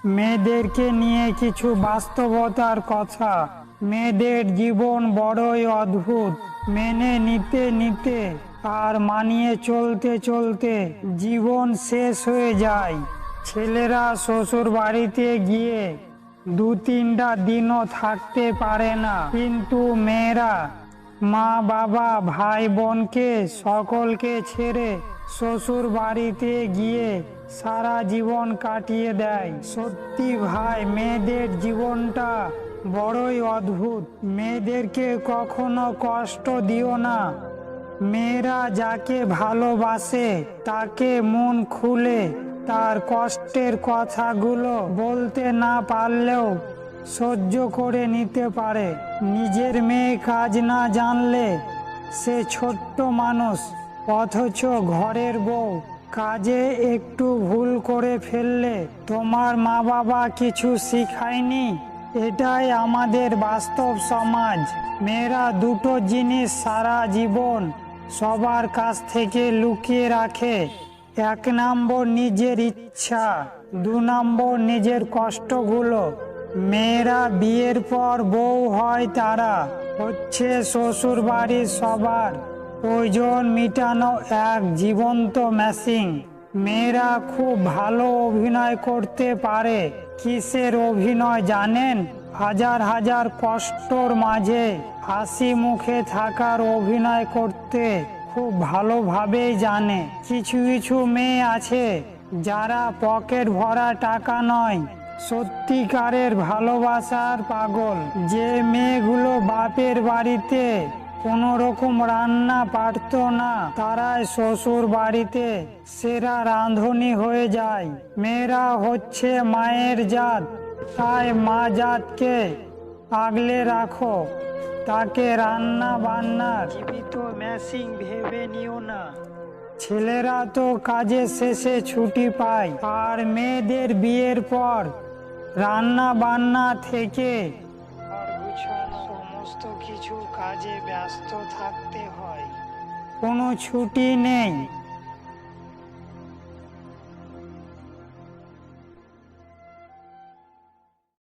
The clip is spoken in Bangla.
মেয়েদেরকে নিয়ে কিছু বাস্তবতার কথা। মেয়েদের জীবন বড়ই অদ্ভুত। মেনে নিতে নিতে আর মানিয়ে চলতে চলতে জীবন শেষ হয়ে যায়। ছেলেরা শ্বশুর বাড়িতে গিয়ে 2-3টা দিনও থাকতে পারে না, কিন্তু মেয়েরা মা বাবা ভাই বোনকে সকলকে ছেড়ে শ্বশুর বাড়িতে গিয়ে সারা জীবন কাটিয়ে দেয়। সত্যি ভাই, মেয়েদের জীবনটা বড়ই অদ্ভুত। মেয়েদেরকে কখনো কষ্ট দিও না। মেয়েরা যাকে ভালোবাসে তাকে মন খুলে তার কষ্টের কথাগুলো বলতে না পারলেও সহ্য করে নিতে পারে। নিজের মেয়ে কাজ না জানলে সে ছোট্ট মানুষ, অথচ ঘরের বউ। কাজে একটু ভুল করে ফেললে তোমার মা বাবা কিছু শিখায়নি। এটাই আমাদের বাস্তব সমাজ। মেয়েরা দুটো জিনিস সারা জীবন সবার কাছ থেকে লুকিয়ে রাখে। 1 নম্বর নিজের ইচ্ছা, 2 নম্বর নিজের কষ্টগুলো। মেয়েরা বিয়ের পর বউ হয়, তারা হচ্ছে শ্বশুর বাড়ির সবার প্রয়োজন মিটানো এক জীবন্ত মেশিন। মেয়েরা খুব ভালো অভিনয় করতে পারে। কিসের অভিনয় জানেন? হাজার হাজার কষ্টর মাঝে হাসি মুখে থাকার অভিনয় করতে খুব ভালোভাবেই জানে। কিছু কিছু মেয়ে আছে যারা পকেট ভরা টাকা নয়, সত্যিকারের ভালোবাসার পাগল। যে মেয়েগুলো বাপের বাড়িতে কোনো রকম রান্না পারত না, তারাই শ্বশুর বাড়িতে সেরা রাঁধুনি হয়ে যায়। মেয়েরা হচ্ছে মায়ের জাত, তাই মা জাতকে আগলে রাখো। তাকে রান্না বান্নার জীবিত মেশিন ভেবে নিও না। ছেলেরা তো কাজের শেষে ছুটি পায়, আর মেয়েদের বিয়ের পর রান্না বান্না থেকে সমস্ত কিছু কাজে ব্যস্ত থাকতে হয়। কোনো ছুটি নেই।